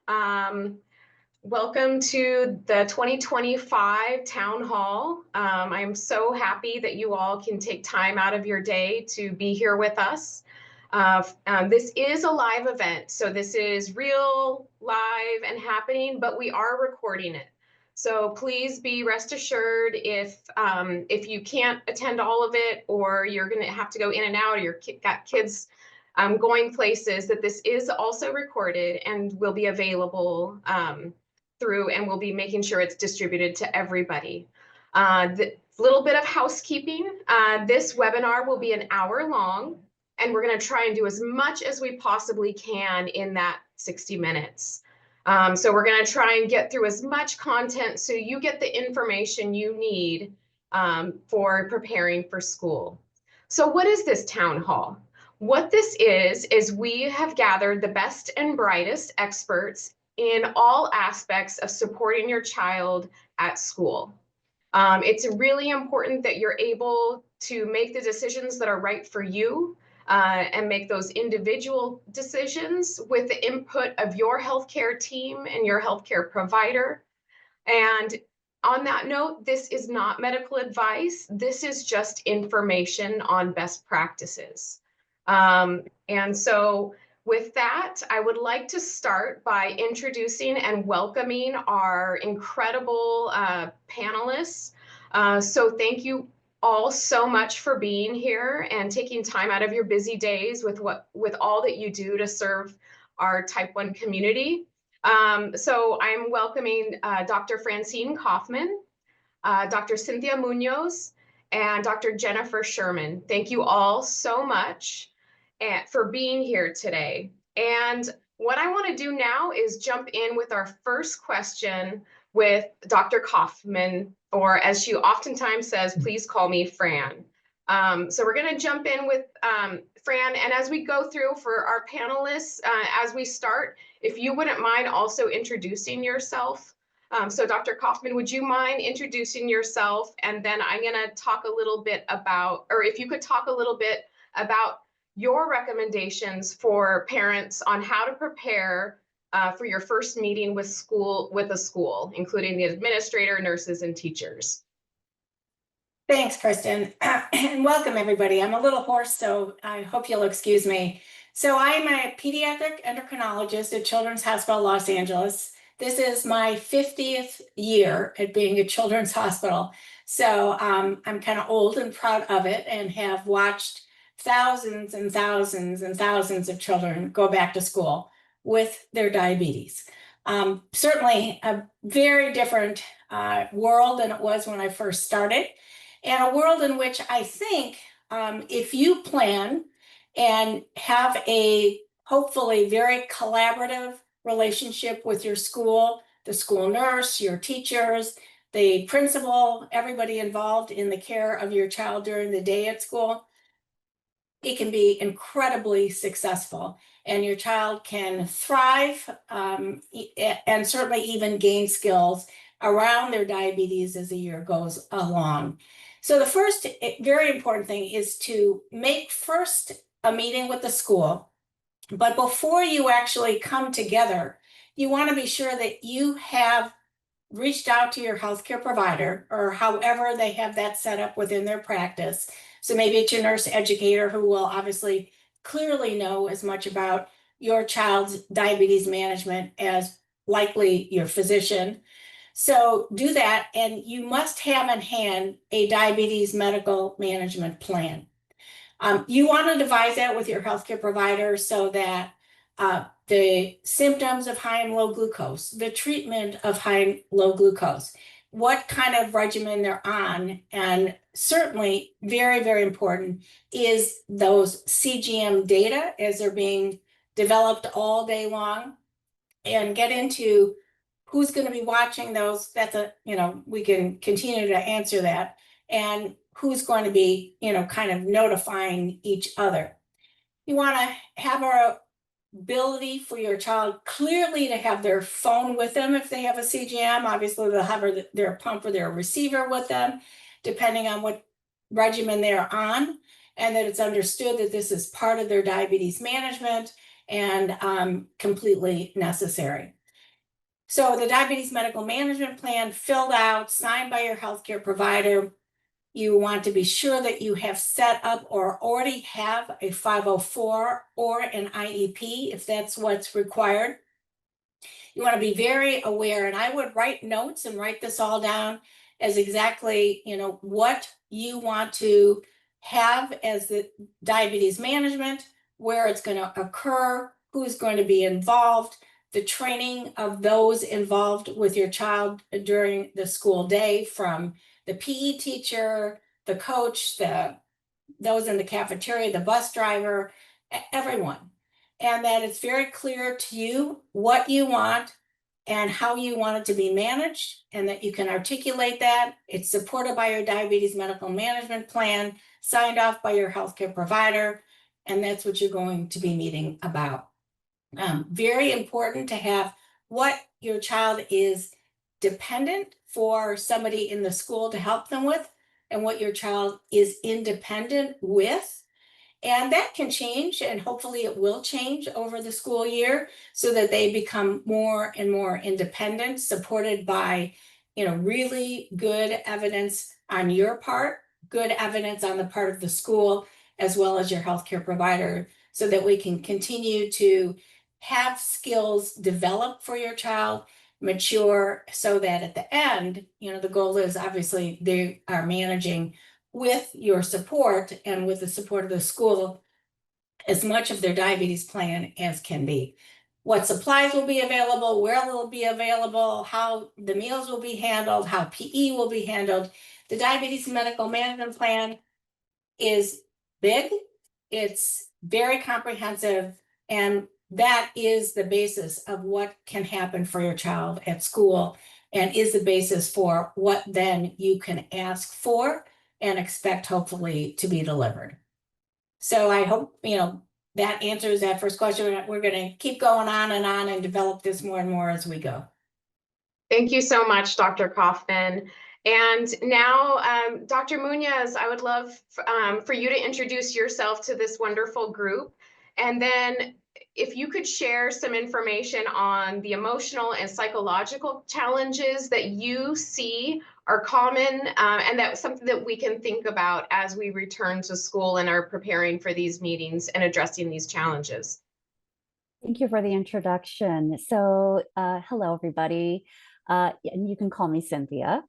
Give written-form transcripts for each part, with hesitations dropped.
Welcome to the 2025 Town Hall. I'm so happy that you all can take time out of your day to be here with us. This is a live event, so this is real, live, and happening, but we are recording it. So please be rest assured if you can't attend all of it, or you're going to have to go in and out, or you're got kids going places, that this is also recorded and will be available through, and we'll be making sure it's distributed to everybody. The little bit of housekeeping, this webinar will be an hour long, and we're going to try and do as much as we possibly can in that 60 minutes. So we're going to try and get through as much content so you get the information you need for preparing for school. So what is this town hall? What this is we have gathered the best and brightest experts in all aspects of supporting your child at school. It's really important that you're able to make the decisions that are right for you and make those individual decisions with the input of your healthcare team and your healthcare provider. And on that note, this is not medical advice. This is just information on best practices. And so with that, I would like to start by introducing and welcoming our incredible panelists. So thank you all so much for being here and taking time out of your busy days with all that you do to serve our type 1 community. So I'm welcoming Dr. Francine Kaufman, Dr. Cynthia Muñoz, and Dr. Jennifer Sherman. Thank you all so much for being here today. And what I want to do now is jump in with our first question with Dr. Kaufman, or as she oftentimes says, please call me Fran. So we're going to jump in with Fran, and as we go through for our panelists, as we start, if you wouldn't mind also introducing yourself. So Dr. Kaufman, would you mind introducing yourself? And then I'm going to talk a little bit about, or if you could talk a little bit about your recommendations for parents on how to prepare for your first meeting with a school, including the administrator, nurses, and teachers. Thanks, Kristin, and welcome everybody. I'm a little hoarse, so I hope you'll excuse me. So I'm a pediatric endocrinologist at Children's Hospital Los Angeles. This is my 50th year at being at Children's Hospital. So I'm kind of old and proud of it, and have watched thousands and thousands and thousands of children go back to school with their diabetes. Certainly a very different world than it was when I first started, and a world in which I think if you plan and have a hopefully very collaborative relationship with your school, the school nurse, your teachers, the principal, everybody involved in the care of your child during the day at school, it can be incredibly successful, and your child can thrive and certainly even gain skills around their diabetes as the year goes along. So the first very important thing is to make first a meeting with the school. But before you actually come together, you want to be sure that you have reached out to your healthcare provider, or however they have that set up within their practice. So maybe it's your nurse educator, who will obviously clearly know as much about your child's diabetes management as likely your physician. So do that, and you must have in hand a diabetes medical management plan. You want to devise that with your healthcare provider so that the symptoms of high and low glucose, the treatment of high and low glucose, what kind of regimen they're on, and certainly very, very important is those CGM data as they're being developed all day long, and get into who's going to be watching those. That's we can continue to answer that, and who's going to be, kind of notifying each other. You want to have our ability for your child clearly to have their phone with them if they have a CGM. Obviously, they'll have their pump or their receiver with them, depending on what regimen they're on, and that it's understood that this is part of their diabetes management and completely necessary. So the diabetes medical management plan filled out, signed by your healthcare provider. You want to be sure that you have set up or already have a 504 or an IEP if that's what's required. You want to be very aware, and I would write notes and write this all down as exactly, what you want to have as the diabetes management, where it's going to occur, who's going to be involved, the training of those involved with your child during the school day, from the PE teacher, the coach, those in the cafeteria, the bus driver, everyone. And that it's very clear to you what you want and how you want it to be managed, and that you can articulate that. It's supported by your diabetes medical management plan, signed off by your healthcare provider, and that's what you're going to be meeting about. Very important to have what your child is dependent for somebody in the school to help them with, and what your child is independent with. And that can change, and hopefully it will change over the school year, so that they become more and more independent, supported by, really good evidence on your part, good evidence on the part of the school, as well as your healthcare provider, so that we can continue to have skills develop for your child, mature, so that at the end, the goal is obviously they are managing with your support and with the support of the school as much of their diabetes plan as can be. What supplies will be available, where they'll be available, how the meals will be handled, how PE will be handled. The diabetes medical management plan is big, it's very comprehensive, and that is the basis of what can happen for your child at school, and is the basis for what then you can ask for and expect hopefully to be delivered. So I hope, that answers that first question. We're going to keep going on and develop this more and more as we go. Thank you so much, Dr. Kaufman. And now, Dr. Muñoz, I would love for you to introduce yourself to this wonderful group. And then if you could share some information on the emotional and psychological challenges that you see are common, and that's something that we can think about as we return to school and are preparing for these meetings and addressing these challenges. Thank you for the introduction. So hello, everybody. And you can call me Cynthia.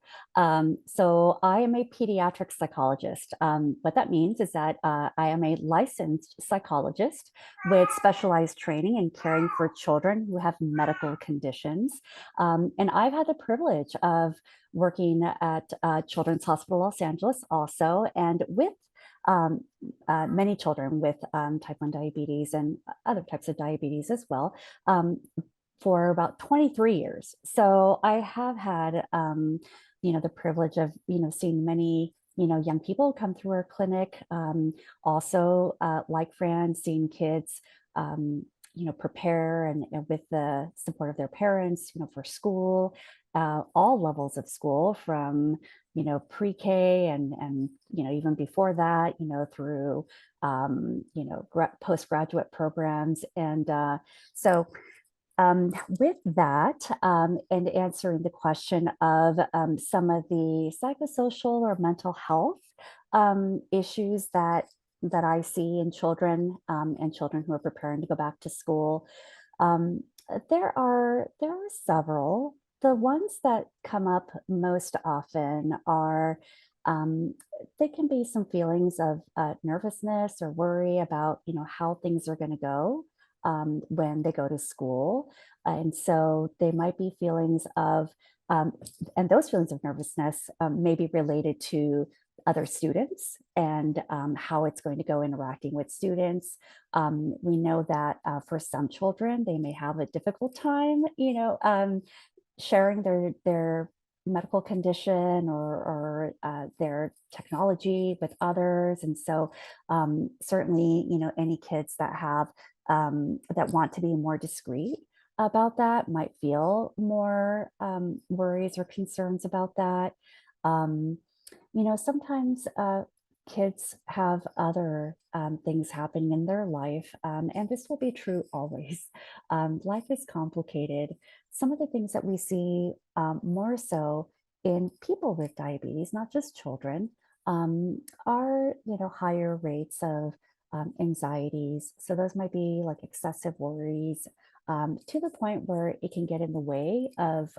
So I am a pediatric psychologist. What that means is that I am a licensed psychologist with specialized training in caring for children who have medical conditions. And I've had the privilege of working at Children's Hospital Los Angeles also, and with many children with type 1 diabetes and other types of diabetes as well, for about 23 years. So I have had, the privilege of, seeing many, young people come through our clinic. Also, like Fran, seeing kids, prepare and with the support of their parents, for school, all levels of school, from pre-K and even before that, through postgraduate programs. And so with that, and answering the question of some of the psychosocial or mental health issues that I see in children, and children who are preparing to go back to school, there are several. The ones that come up most often are, they can be some feelings of nervousness or worry about, how things are going to go when they go to school. And so they might be feelings of, and those feelings of nervousness may be related to other students and how it's going to go interacting with students. We know that for some children, they may have a difficult time, sharing their medical condition or their technology with others. And so certainly, any kids that have that want to be more discreet about that might feel more worries or concerns about that. Sometimes kids have other things happening in their life, and this will be true always. Life is complicated. Some of the things that we see more so in people with diabetes, not just children, are higher rates of anxieties. So those might be like excessive worries, to the point where it can get in the way of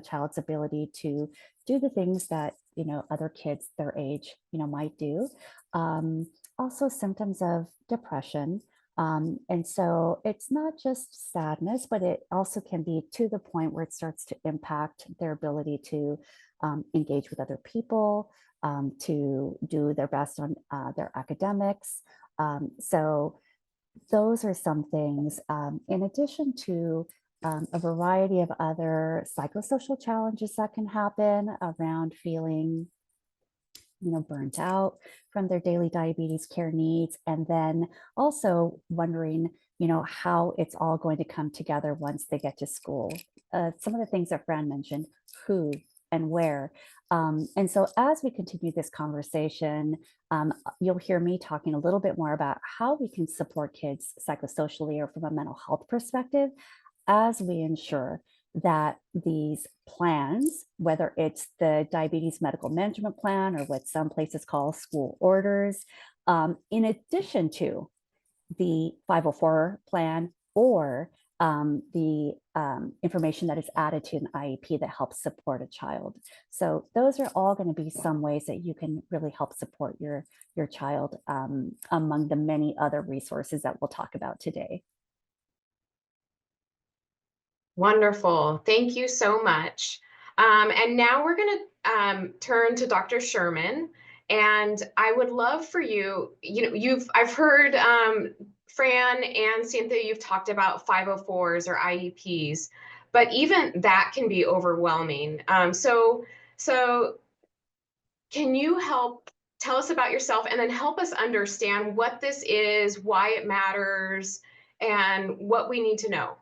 child's ability to do the things that other kids their age might do. Also symptoms of depression. And so it's not just sadness, but it also can be to the point where it starts to impact their ability to engage with other people, to do their best on their academics. So those are some things, in addition to a variety of other psychosocial challenges that can happen around feeling burnt out from their daily diabetes care needs, and then also wondering how it's all going to come together once they get to school. Some of the things that Fran mentioned, who and where. And so as we continue this conversation, you'll hear me talking a little bit more about how we can support kids psychosocially or from a mental health perspective as we ensure that these plans, whether it's the diabetes medical management plan or what some places call school orders, in addition to the 504 plan or the information that is added to an IEP that helps support a child. So those are all going to be some ways that you can really help support your child, among the many other resources that we'll talk about today. Wonderful. Thank you so much. And now we're going to turn to Dr. Sherman. And I would love for I've heard Fran and Cynthia, you've talked about 504s or IEPs, but even that can be overwhelming. So can you help tell us about yourself and then help us understand what this is, why it matters, and what we need to know?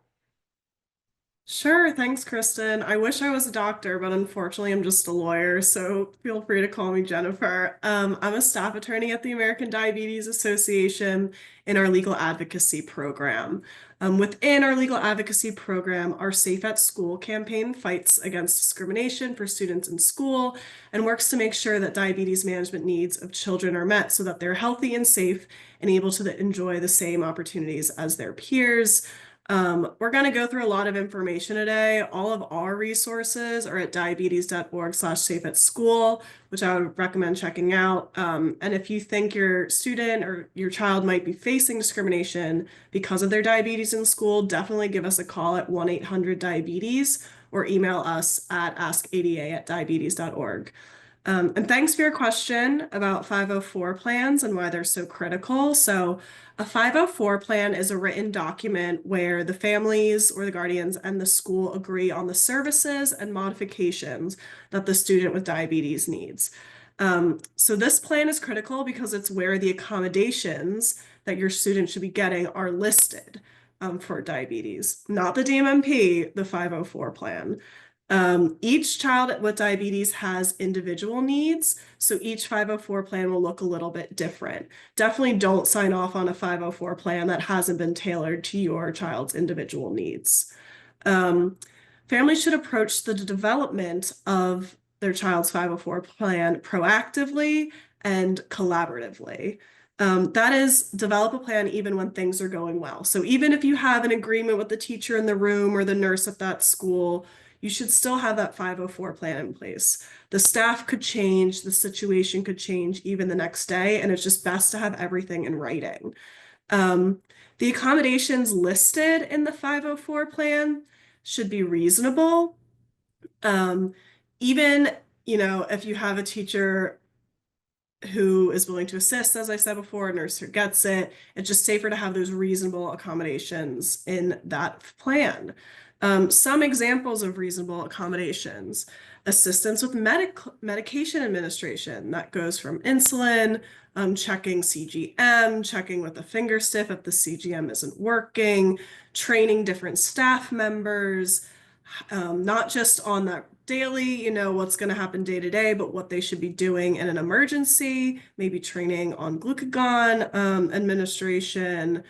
Sure, thanks, Kristin. I wish I was a doctor, but unfortunately I'm just a lawyer, so feel free to call me Jennifer. I'm a staff attorney at the American Diabetes Association in our legal advocacy program. Within our legal advocacy program, our Safe at School campaign fights against discrimination for students in school and works to make sure that diabetes management needs of children are met so that they're healthy and safe and able to enjoy the same opportunities as their peers. We're going to go through a lot of information today. All of our resources are at diabetes.org/safeatschool, which I would recommend checking out. And if you think your student or your child might be facing discrimination because of their diabetes in school, definitely give us a call at 1-800-DIABETES or email us at askada@diabetes.org. And thanks for your question about 504 plans and why they're so critical. So a 504 plan is a written document where the families or the guardians and the school agree on the services and modifications that the student with diabetes needs. So this plan is critical because it's where the accommodations that your student should be getting are listed for diabetes, not the DMMP, the 504 plan. Each child with diabetes has individual needs, so each 504 plan will look a little bit different. Definitely don't sign off on a 504 plan that hasn't been tailored to your child's individual needs. Families should approach the development of their child's 504 plan proactively and collaboratively. That is, develop a plan even when things are going well. So even if you have an agreement with the teacher in the room or the nurse at that school, you should still have that 504 plan in place. The staff could change, the situation could change even the next day, and it's just best to have everything in writing. The accommodations listed in the 504 plan should be reasonable. Even, if you have a teacher who is willing to assist, as I said before, a nurse who gets it, it's just safer to have those reasonable accommodations in that plan. Some examples of reasonable accommodations: assistance with medication administration that goes from insulin, checking CGM, checking with the finger stiff if the CGM isn't working, training different staff members, not just on that daily, what's going to happen day to day, but what they should be doing in an emergency, maybe training on glucagon administration,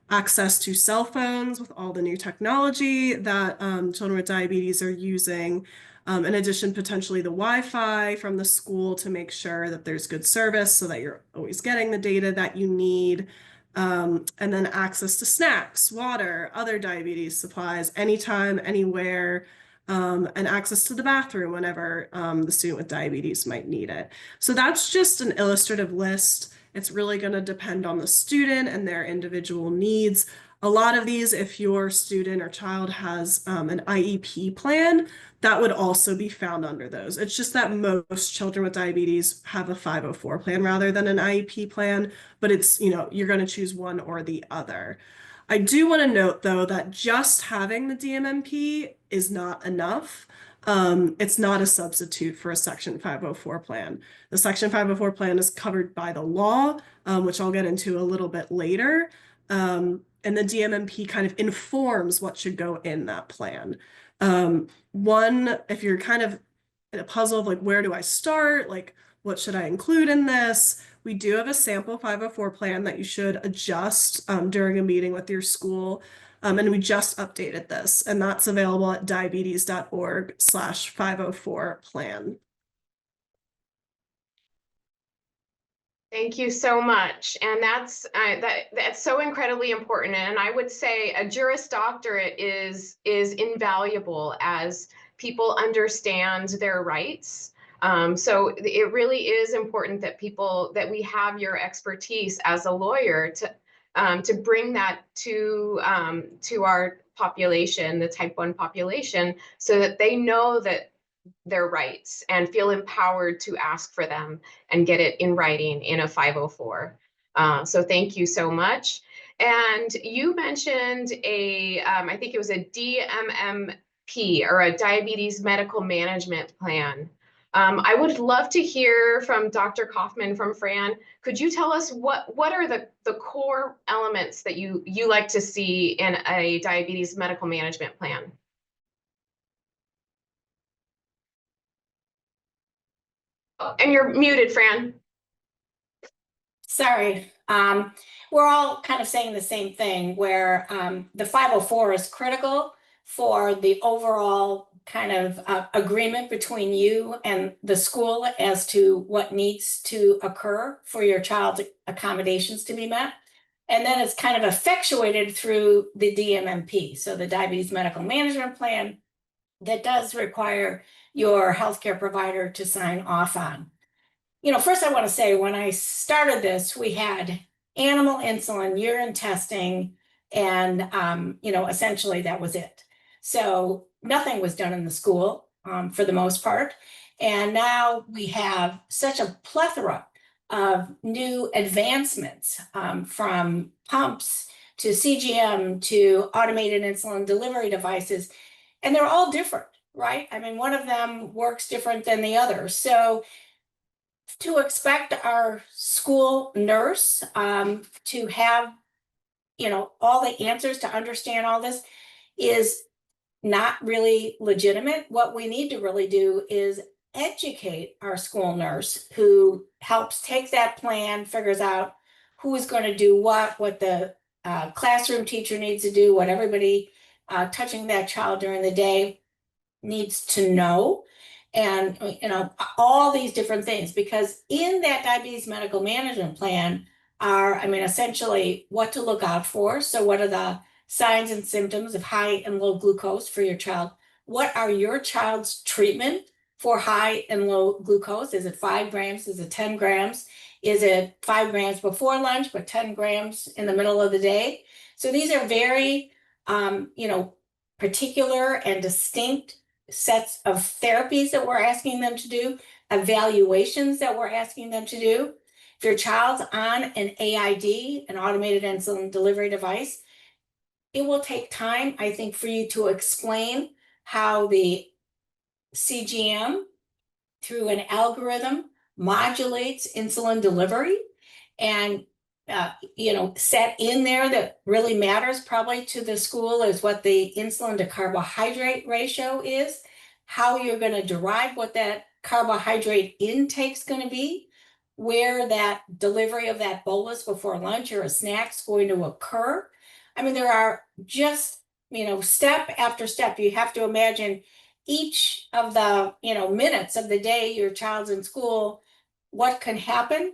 access to cell phones with all the new technology that children with diabetes are using. In addition, potentially the Wi-Fi from the school to make sure that there's good service so that you're always getting the data that you need. And then access to snacks, water, other diabetes supplies, anytime, anywhere, and access to the bathroom whenever the student with diabetes might need it. So that's just an illustrative list. It's really going to depend on the student and their individual needs. A lot of these, if your student or child has an IEP plan, that would also be found under those. It's just that most children with diabetes have a 504 plan rather than an IEP plan, but it's, you're going to choose one or the other. I do want to note, though, that just having the DMMP is not enough. It's not a substitute for a Section 504 plan. The Section 504 plan is covered by the law, which I'll get into a little bit later. And the DMMP kind of informs what should go in that plan. One, if you're kind of in a puzzle of like, where do I start? Like, what should I include in this? We do have a sample 504 plan that you should adjust during a meeting with your school. And we just updated this, and that's available at diabetes.org/504plan. Thank you so much. And that's so incredibly important. And I would say a Juris Doctorate is invaluable as people understand their rights. So it really is important that we have your expertise as a lawyer to bring that to our population, the type 1 population, so that they know that their rights and feel empowered to ask for them and get it in writing in a 504. So thank you so much. And you mentioned I think it was a DMMP, or a diabetes medical management plan. I would love to hear from Dr. Kaufman, from Fran. Could you tell us what are the core elements that you like to see in a diabetes medical management plan? Oh, and you're muted, Fran. Sorry. We're all kind of saying the same thing, where the 504 is critical for the overall kind of agreement between you and the school as to what needs to occur for your child's accommodations to be met. And then it's kind of effectuated through the DMMP, so the Diabetes Medical Management Plan, that does require your healthcare provider to sign off on. First I want to say, when I started this, we had animal insulin, urine testing, and, essentially that was it. So nothing was done in the school for the most part. And now we have such a plethora of new advancements, from pumps to CGM to automated insulin delivery devices, and they're all different, right? I mean, one of them works different than the other. So to expect our school nurse to have, all the answers, to understand all this, is not really legitimate. What we need to really do is educate our school nurse, who helps take that plan, figures out who is going to do what the classroom teacher needs to do, what everybody touching that child during the day needs to know, and all these different things. Because in that diabetes medical management plan are, essentially what to look out for. So what are the signs and symptoms of high and low glucose for your child? What are your child's treatment for high and low glucose? Is it 5 grams? Is it 10 grams? Is it 5 grams before lunch, but 10 grams in the middle of the day? So these are very, particular and distinct sets of therapies that we're asking them to do, evaluations that we're asking them to do. If your child's on an AID, an automated insulin delivery device, it will take time, I think, for you to explain how the CGM, through an algorithm, modulates insulin delivery. And set in there that really matters probably to the school is what the insulin to carbohydrate ratio is, how you're going to derive what that carbohydrate intake is going to be, where that delivery of that bolus before lunch or a snack is going to occur. I mean, there are just, step after step. You have to imagine each of the, minutes of the day your child's in school, what can happen,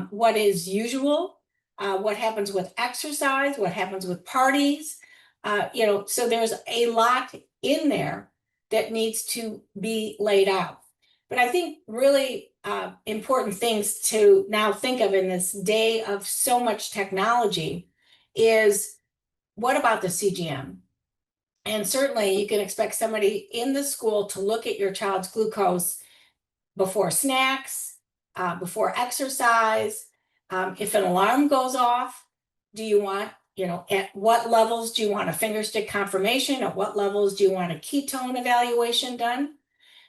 what is usual, what happens with exercise, what happens with parties. So there's a lot in there that needs to be laid out. But I think really important things to now think of in this day of so much technology is, what about the CGM? And certainly you can expect somebody in the school to look at your child's glucose before snacks, before exercise. If an alarm goes off, do you want, at what levels do you want a finger stick confirmation? At what levels do you want a ketone evaluation done?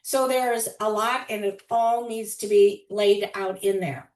So there's a lot, and it all needs to be laid out in there.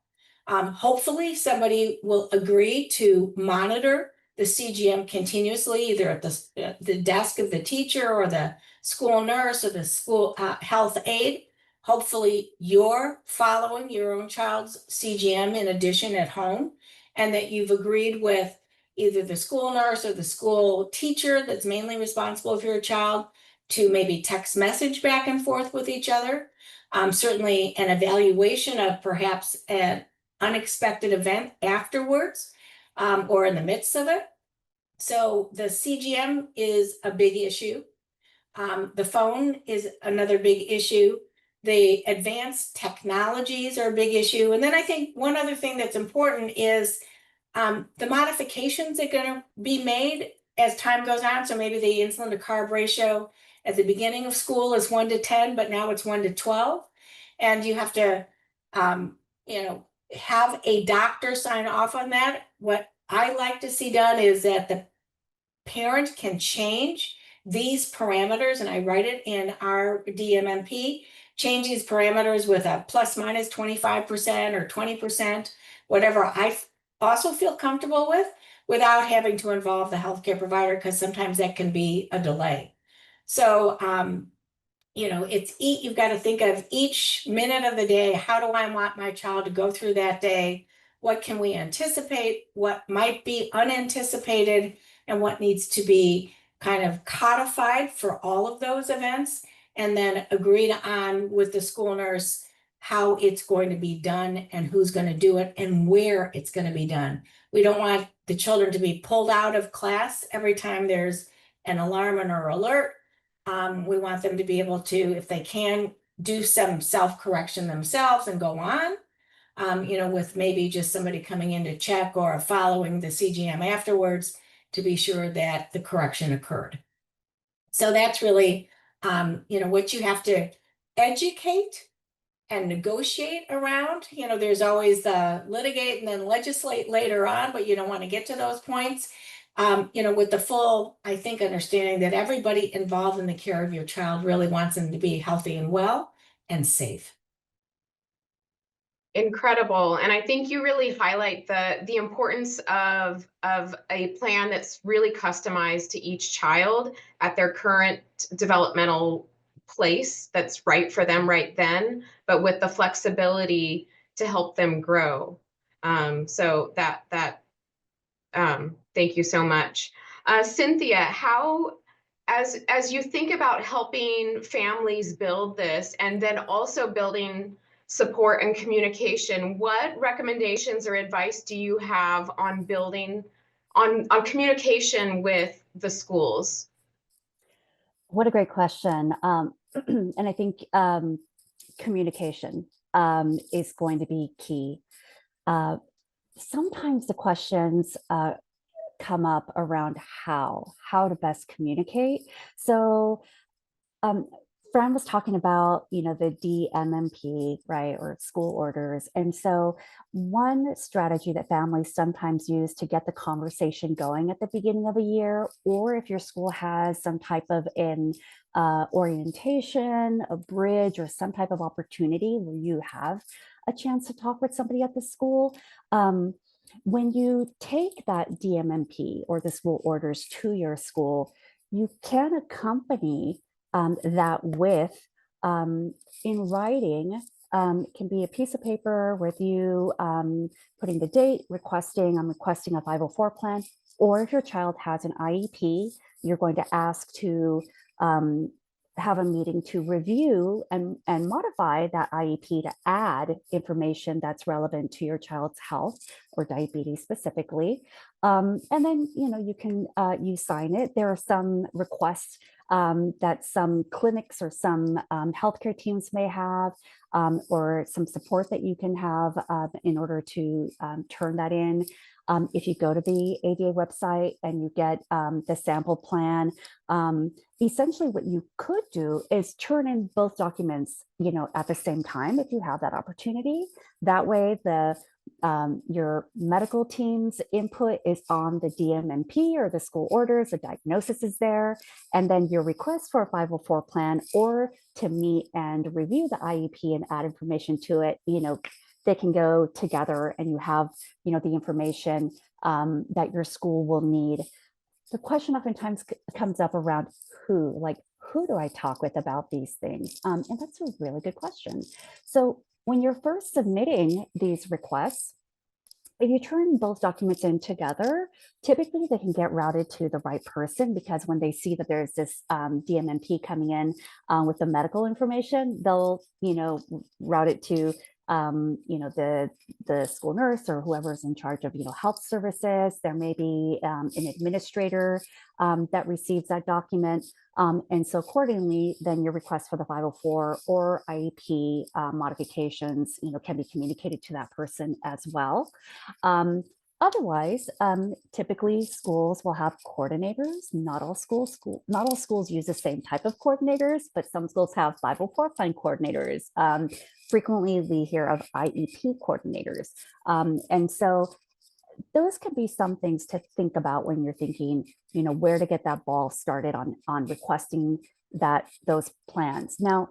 Hopefully somebody will agree to monitor the CGM continuously, either at the desk of the teacher or the school nurse or the school health aide. Hopefully you're following your own child's CGM in addition at home, and that you've agreed with either the school nurse or the school teacher that's mainly responsible for your child to maybe text message back and forth with each other. Certainly an evaluation of perhaps an unexpected event afterwards, or in the midst of it. So the CGM is a big issue. The phone is another big issue. The advanced technologies are a big issue. And then I think one other thing that's important is the modifications that are going to be made as time goes on. So maybe the insulin to carb ratio at the beginning of school is 1 to 10, but now it's 1 to 12. And you have to, have a doctor sign off on that. What I like to see done is that the parent can change these parameters, and I write it in our DMMP, change these parameters with a plus minus 25% or 20%, whatever I also feel comfortable with, without having to involve the healthcare provider, because sometimes that can be a delay. So, you've got to think of each minute of the day. How do I want my child to go through that day? What can we anticipate? What might be unanticipated? And what needs to be kind of codified for all of those events? And then agreed on with the school nurse how it's going to be done and who's going to do it and where it's going to be done. We don't want the children to be pulled out of class every time there's an alarm or alert. We want them to be able to, if they can, do some self-correction themselves and go on, with maybe just somebody coming in to check or following the CGM afterwards to be sure that the correction occurred. So that's really, what you have to educate and negotiate around. There's always the litigate and then legislate later on, but you don't want to get to those points. With the full, I think, understanding that everybody involved in the care of your child really wants them to be healthy and well and safe. Incredible. And I think you really highlight the importance of a plan that's really customized to each child at their current developmental place that's right for them right then, but with the flexibility to help them grow. So thank you so much. Cynthia, how, as you think about helping families build this and then also building support and communication, what recommendations or advice do you have on building on communication with the schools? What a great question. And I think communication is going to be key. Sometimes the questions come up around how to best communicate. So Fran was talking about, the DMMP, right, or school orders. And so one strategy that families sometimes use to get the conversation going at the beginning of a year, or if your school has some type of an orientation, a bridge, or some type of opportunity where you have a chance to talk with somebody at the school, When you take that DMMP or the school orders to your school, you can accompany that with, in writing, can be a piece of paper with you putting the date, I'm requesting a 504 plan, or if your child has an IEP, you're going to ask to have a meeting to review and modify that IEP to add information that's relevant to your child's health or diabetes specifically. And then, you can, you sign it. There are some requests that some clinics or some healthcare teams may have, or some support that you can have in order to turn that in. If you go to the ADA website and you get the sample plan, essentially what you could do is turn in both documents, at the same time if you have that opportunity. That way your medical team's input is on the DMMP or the school orders, the diagnosis is there, and then your request for a 504 plan or to meet and review the IEP and add information to it, they can go together and you have, the information that your school will need. The question oftentimes comes up around who do I talk with about these things? And that's a really good question. So when you're first submitting these requests, if you turn both documents in together, typically they can get routed to the right person, because when they see that there's this DMMP coming in with the medical information, they'll, route it to the school nurse or whoever's in charge of, health services. There may be an administrator that receives that document. And so accordingly, then your request for the 504 or IEP modifications, can be communicated to that person as well. Otherwise, typically schools will have coordinators. Not all schools use the same type of coordinators, but some schools have 504 plan coordinators. Frequently we hear of IEP coordinators. And so those could be some things to think about when you're thinking, where to get that ball started on requesting those plans. Now,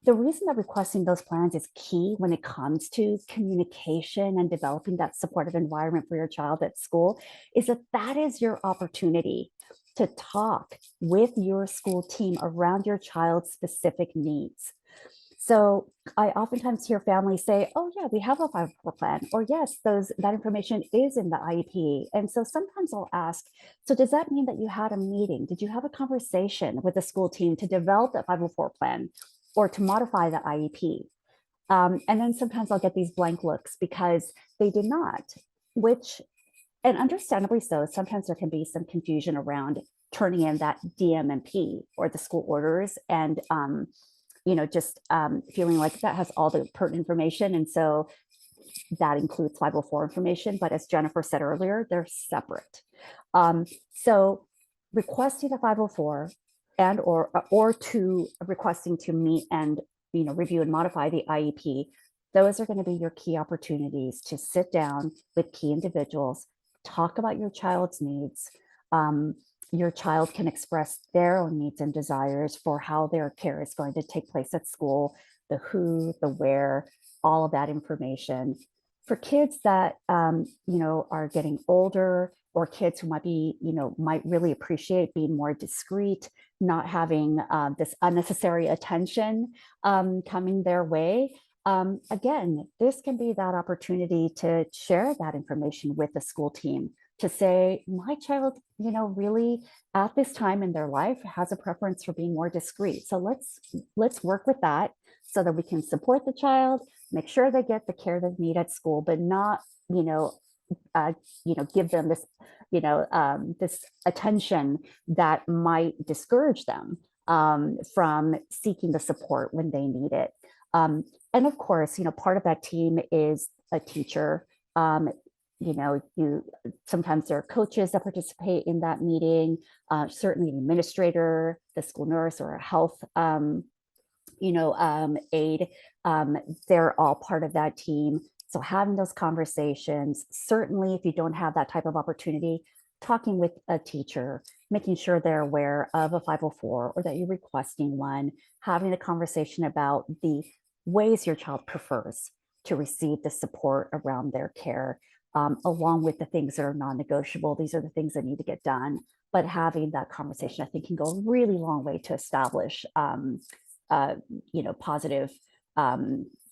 the reason that requesting those plans is key when it comes to communication and developing that supportive environment for your child at school is that is your opportunity to talk with your school team around your child's specific needs. So I oftentimes hear families say, oh yeah, we have a 504 plan, or yes, that information is in the IEP. And so sometimes I'll ask, so does that mean that you had a meeting? Did you have a conversation with the school team to develop that 504 plan or to modify the IEP? And then sometimes I'll get these blank looks because they did not, and understandably so, sometimes there can be some confusion around turning in that DMMP or the school orders and just feeling like that has all the pertinent information. And so that includes 504 information. But as Jennifer said earlier, they're separate. So requesting a 504 and or to requesting to meet and review and modify the IEP, those are going to be your key opportunities to sit down with key individuals, talk about your child's needs. Your child can express their own needs and desires for how their care is going to take place at school, the who, the where, all of that information. For kids that are getting older, or kids who might really appreciate being more discreet, not having this unnecessary attention coming their way. Again, this can be that opportunity to share that information with the school team, to say, my child, really at this time in their life has a preference for being more discreet. So let's work with that so that we can support the child, make sure they get the care they need at school, but not, give them this, this attention that might discourage them from seeking the support when they need it. And of course, part of that team is a teacher. Sometimes there are coaches that participate in that meeting, certainly an administrator, the school nurse, or a health aide. They're all part of that team. So having those conversations, certainly if you don't have that type of opportunity, talking with a teacher, making sure they're aware of a 504 or that you're requesting one, having a conversation about the ways your child prefers to receive the support around their care. along with the things that are non-negotiable. These are the things that need to get done. But having that conversation, I think, can go a really long way to establish, positive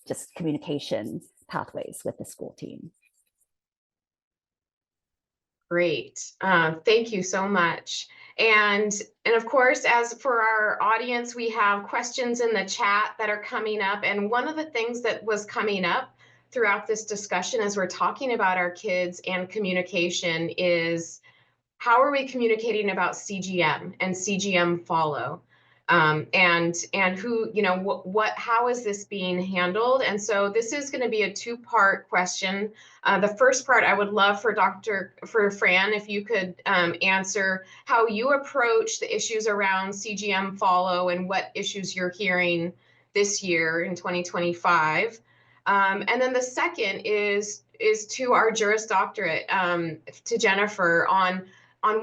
just communication pathways with the school team. Great. Thank you so much. And of course, as for our audience, we have questions in the chat that are coming up. And one of the things that was coming up throughout this discussion as we're talking about our kids and communication is, how are we communicating about CGM and CGM follow? And who, how is this being handled? And so this is going to be a two-part question. The first part, I would love for Fran, if you could answer how you approach the issues around CGM follow and what issues you're hearing this year in 2025. And then the second is to our Juris Doctorate, to Jennifer, on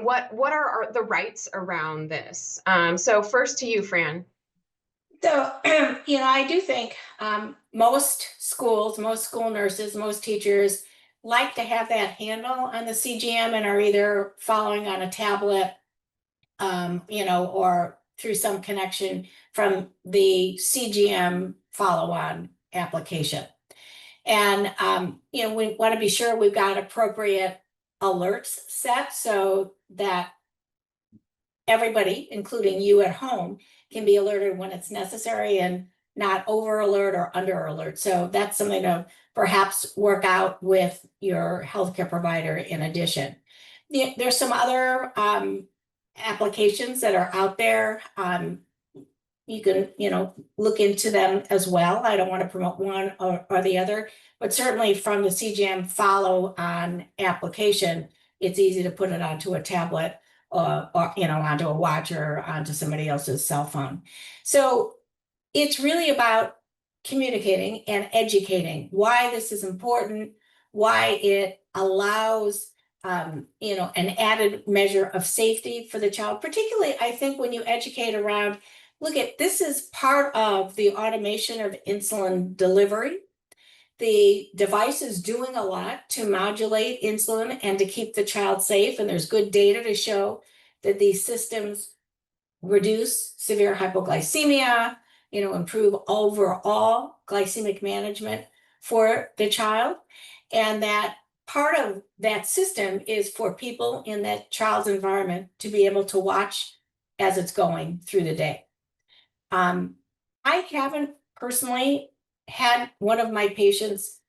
what are the rights around this. So first to you, Fran. So, I do think most schools, most school nurses, most teachers like to have that handle on the CGM and are either following on a tablet, or through some connection from the CGM follow-on application. And, we want to be sure we've got appropriate alerts set so that everybody, including you at home, can be alerted when it's necessary and not over alert or under alert. So that's something to perhaps work out with your healthcare provider in addition. There's some other applications that are out there. You can, look into them as well. I don't want to promote one or the other, but certainly from the CGM follow on application, it's easy to put it onto a tablet or onto a watch or onto somebody else's cell phone. So it's really about communicating and educating why this is important, why it allows an added measure of safety for the child. Particularly, I think when you educate around, look at this is part of the automation of insulin delivery. The device is doing a lot to modulate insulin and to keep the child safe. And there's good data to show that these systems reduce severe hypoglycemia, improve overall glycemic management for the child. And that part of that system is for people in that child's environment to be able to watch as it's going through the day. I haven't personally had one of my patients,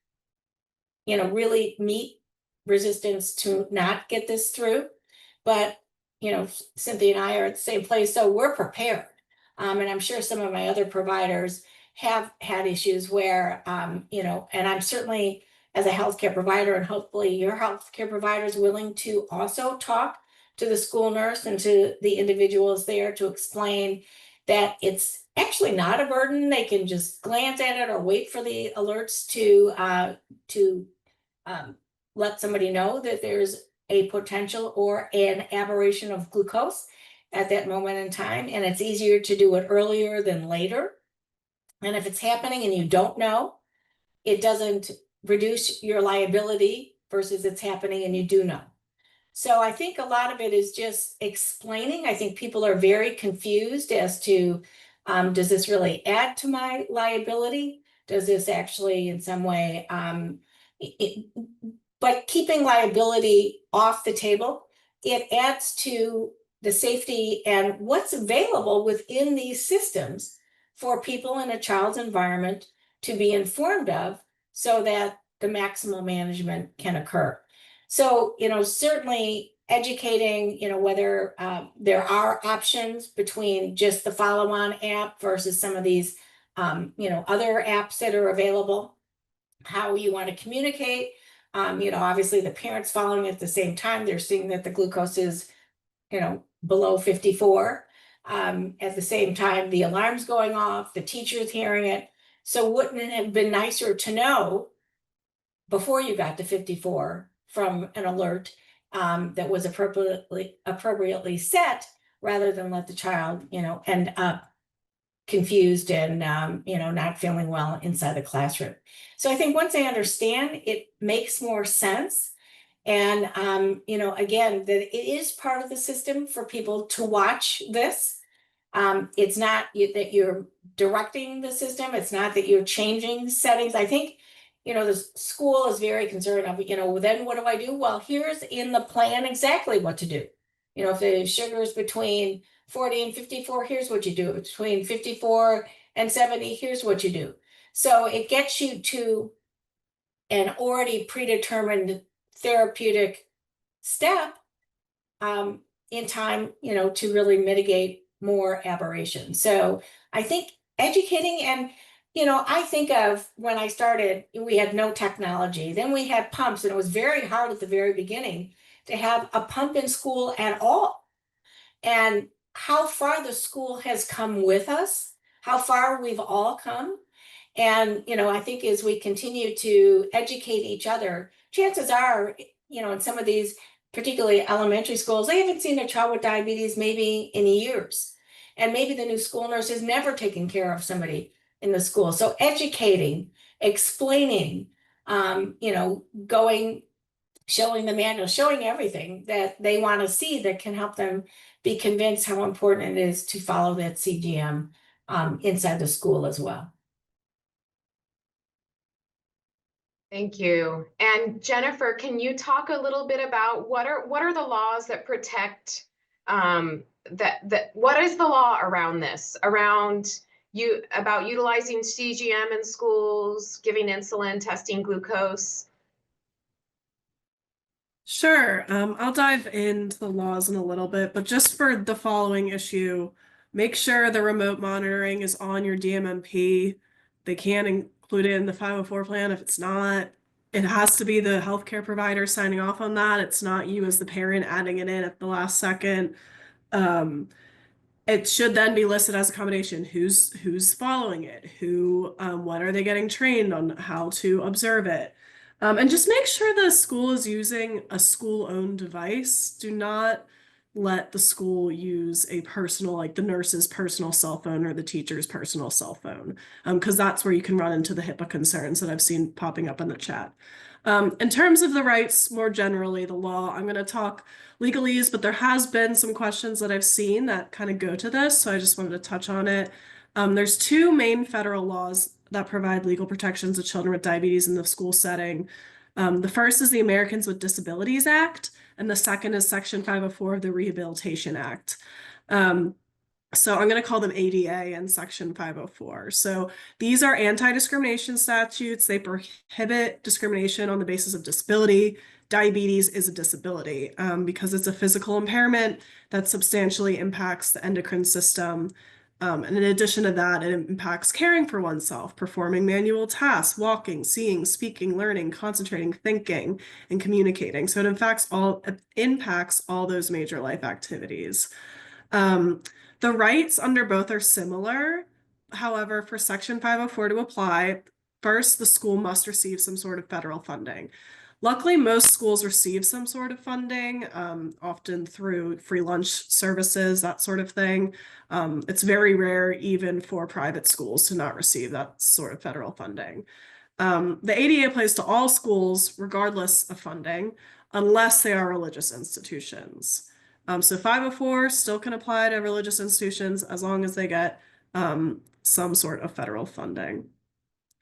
really meet resistance to not get this through, but, Cynthia and I are at the same place, so we're prepared. And I'm sure some of my other providers have had issues where, and I'm certainly as a healthcare provider, and hopefully your healthcare provider is willing to also talk to the school nurse and to the individuals there to explain that it's actually not a burden. They can just glance at it or wait for the alerts to let somebody know that there's a potential or an aberration of glucose at that moment in time. And it's easier to do it earlier than later. And if it's happening and you don't know, it doesn't reduce your liability versus it's happening and you do know. So I think a lot of it is just explaining. I think people are very confused as to, does this really add to my liability? Does this actually in some way, but keeping liability off the table, it adds to the safety and what's available within these systems for people in a child's environment to be informed of so that the maximal management can occur. So, certainly educating, whether there are options between just the follow-on app versus some of these, other apps that are available, how you want to communicate. Obviously the parents following at the same time, they're seeing that the glucose is, below 54. At the same time, the alarm's going off, the teacher's hearing it. So wouldn't it have been nicer to know before you got to 54 from an alert that was appropriately set, rather than let the child, end up confused and, not feeling well inside the classroom. So I think once they understand, it makes more sense. And, again, that it is part of the system for people to watch this. It's not that you're directing the system. It's not that you're changing settings. I think, the school is very concerned of, then what do I do? Well, here's in the plan exactly what to do. If the sugar is between 40 and 54, here's what you do. Between 54 and 70, here's what you do. So it gets you to an already predetermined therapeutic step in time, to really mitigate more aberration. So I think educating and, I think of when I started, we had no technology. Then we had pumps, and it was very hard at the very beginning to have a pump in school at all. And how far the school has come with us, how far we've all come. And, I think as we continue to educate each other, chances are, in some of these, particularly elementary schools, they haven't seen a child with diabetes maybe in years. And maybe the new school nurse has never taken care of somebody in the school. So educating, explaining, showing the manual, showing everything that they want to see that can help them be convinced how important it is to follow that CGM inside the school as well. Thank you. And Jennifer, can you talk a little bit about what are the laws that protect what is the law around this, about utilizing CGM in schools, giving insulin, testing glucose? Sure. I'll dive into the laws in a little bit, but just for the following issue, make sure the remote monitoring is on your DMMP. They can include it in the 504 plan. If it's not, it has to be the healthcare provider signing off on that. It's not you as the parent adding it in at the last second. It should then be listed as a combination. Who's following it? What are they getting trained on how to observe it? And just make sure the school is using a school-owned device. Do not let the school use a personal, like the nurse's personal cell phone or the teacher's personal cell phone, because that's where you can run into the HIPAA concerns that I've seen popping up in the chat. In terms of the rights, more generally, the law, I'm going to talk legalese, but there has been some questions that I've seen that kind of go to this, so I just wanted to touch on it. There's two main federal laws that provide legal protections to children with diabetes in the school setting. The first is the Americans with Disabilities Act, and the second is Section 504 of the Rehabilitation Act. So I'm going to call them ADA and Section 504. So these are anti-discrimination statutes. They prohibit discrimination on the basis of disability. Diabetes is a disability because it's a physical impairment that substantially impacts the endocrine system. And in addition to that, it impacts caring for oneself, performing manual tasks, walking, seeing, speaking, learning, concentrating, thinking, and communicating. So it impacts all those major life activities. The rights under both are similar. However, for Section 504 to apply, first, the school must receive some sort of federal funding. Luckily, most schools receive some sort of funding, often through free lunch services, that sort of thing. It's very rare even for private schools to not receive that sort of federal funding. The ADA applies to all schools regardless of funding, unless they are religious institutions. So 504 still can apply to religious institutions as long as they get some sort of federal funding.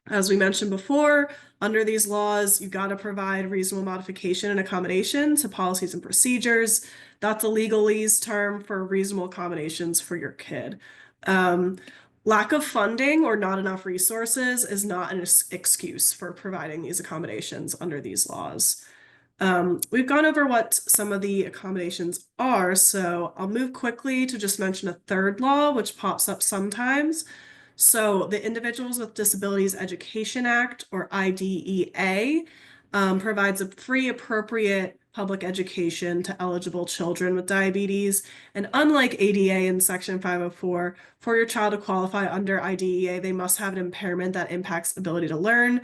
As we mentioned before, under these laws, you got to provide reasonable modification and accommodation to policies and procedures. That's a legalese term for reasonable accommodations for your kid. Lack of funding or not enough resources is not an excuse for providing these accommodations under these laws. We've gone over what some of the accommodations are, so I'll move quickly to just mention a third law, which pops up sometimes. So the Individuals with Disabilities Education Act, or IDEA, provides a free, appropriate public education to eligible children with diabetes. And unlike ADA in Section 504, for your child to qualify under IDEA, they must have an impairment that impacts ability to learn.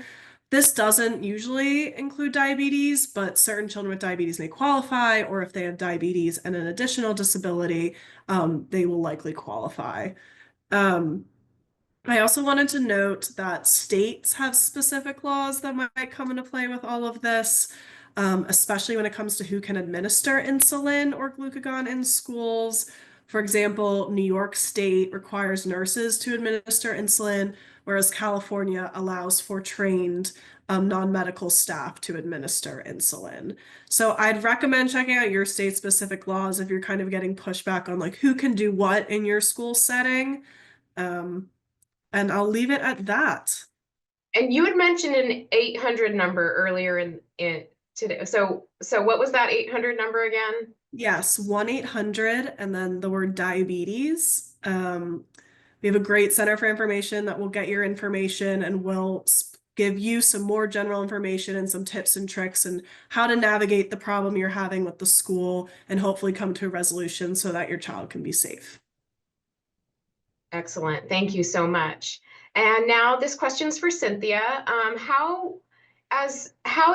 This doesn't usually include diabetes, but certain children with diabetes may qualify, or if they have diabetes and an additional disability, they will likely qualify. I also wanted to note that states have specific laws that might come into play with all of this. especially when it comes to who can administer insulin or glucagon in schools. For example, New York State requires nurses to administer insulin, whereas California allows for trained non-medical staff to administer insulin. So I'd recommend checking out your state-specific laws if you're kind of getting pushback on like who can do what in your school setting. And I'll leave it at that. And you had mentioned an 800 number earlier in today. So what was that 800 number again? Yes, 1-800 and then the word diabetes. We have a great center for information that will get your information and will give you some more general information and some tips and tricks and how to navigate the problem you're having with the school and hopefully come to a resolution so that your child can be safe. Excellent. Thank you so much. And now this question's for Cynthia. How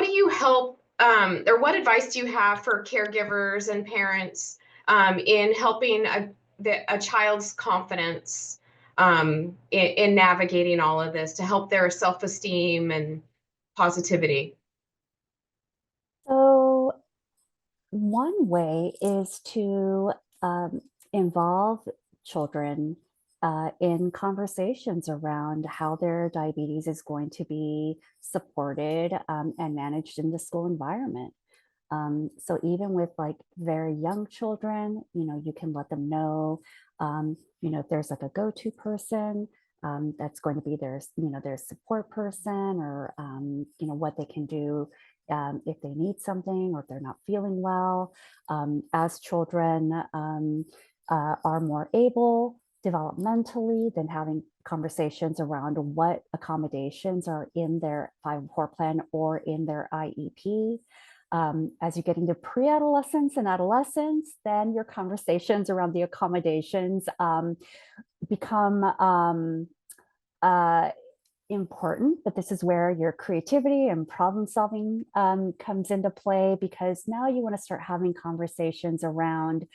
do you help, or what advice do you have for caregivers and parents in helping a child's confidence in navigating all of this to help their self-esteem and positivity? So one way is to involve children in conversations around how their diabetes is going to be supported and managed in the school environment. So even with like very young children, you can let them know, if there's like a go-to person that's going to be their support person, or, what they can do if they need something or if they're not feeling well. As children are more able developmentally, then having conversations around what accommodations are in their 504 plan or in their IEP. As you get into pre-adolescence and adolescence, then your conversations around the accommodations become important, but this is where your creativity and problem solving comes into play, because now you want to start having conversations around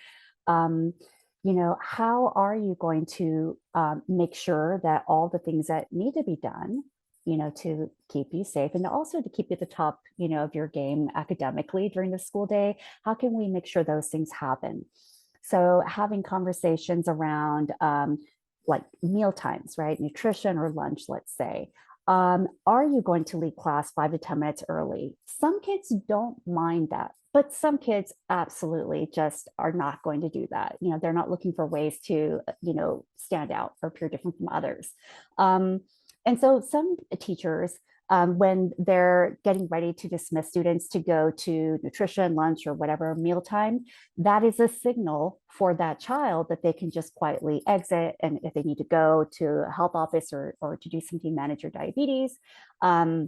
how are you going to make sure that all the things that need to be done, to keep you safe and also to keep you at the top, of your game academically during the school day, how can we make sure those things happen? So having conversations around like meal times, right? Nutrition or lunch, let's say. Are you going to leave class 5 to 10 minutes early? Some kids don't mind that, but some kids absolutely just are not going to do that. They're not looking for ways to, stand out or appear different from others. And so some teachers, when they're getting ready to dismiss students to go to nutrition, lunch, or whatever mealtime, that is a signal for that child that they can just quietly exit. And if they need to go to a health office or to do something to manage your diabetes, other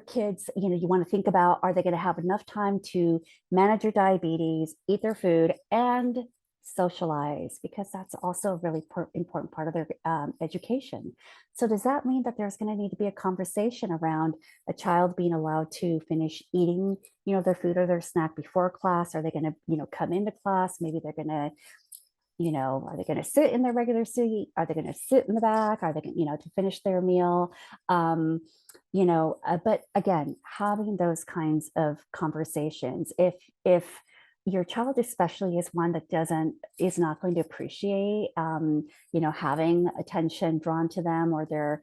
kids, you want to think about, are they going to have enough time to manage your diabetes, eat their food, and socialize, because that's also a really important part of their education. So does that mean that there's going to need to be a conversation around a child being allowed to finish eating, their food or their snack before class? Are they going to, come into class? Maybe they're going to, are they going to sit in their regular seat? Are they going to sit in the back? Are they going to finish their meal? But again, having those kinds of conversations, if your child especially is one that is not going to appreciate, having attention drawn to them, or they're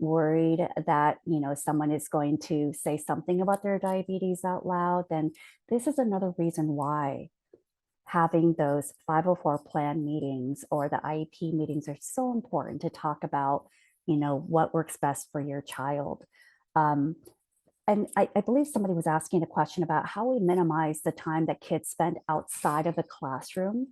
worried that, someone is going to say something about their diabetes out loud, then this is another reason why having those 504 plan meetings or the IEP meetings are so important to talk about, what works best for your child. And I believe somebody was asking a question about how we minimize the time that kids spend outside of the classroom.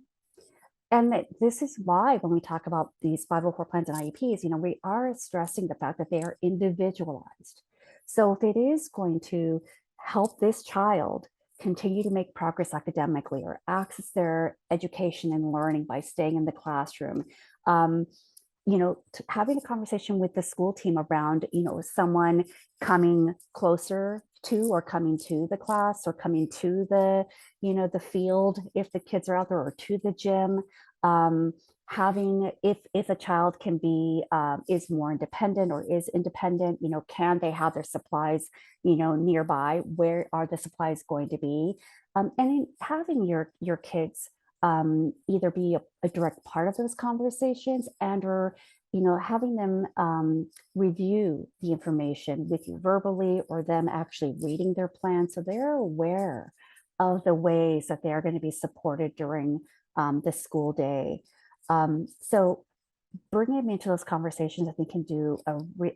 And this is why when we talk about these 504 plans and IEPs, we are stressing the fact that they are individualized. So if it is going to help this child continue to make progress academically or access their education and learning by staying in the classroom, having a conversation with the school team around, someone coming closer to or coming to the class or coming to the, the field if the kids are out there, or to the gym, having, if a child can be, is more independent or is independent, can they have their supplies, nearby? Where are the supplies going to be? And in having your kids either be a direct part of those conversations and or having them review the information with you verbally, or them actually reading their plan so they're aware of the ways that they are going to be supported during the school day. So bringing them into those conversations, I think, can do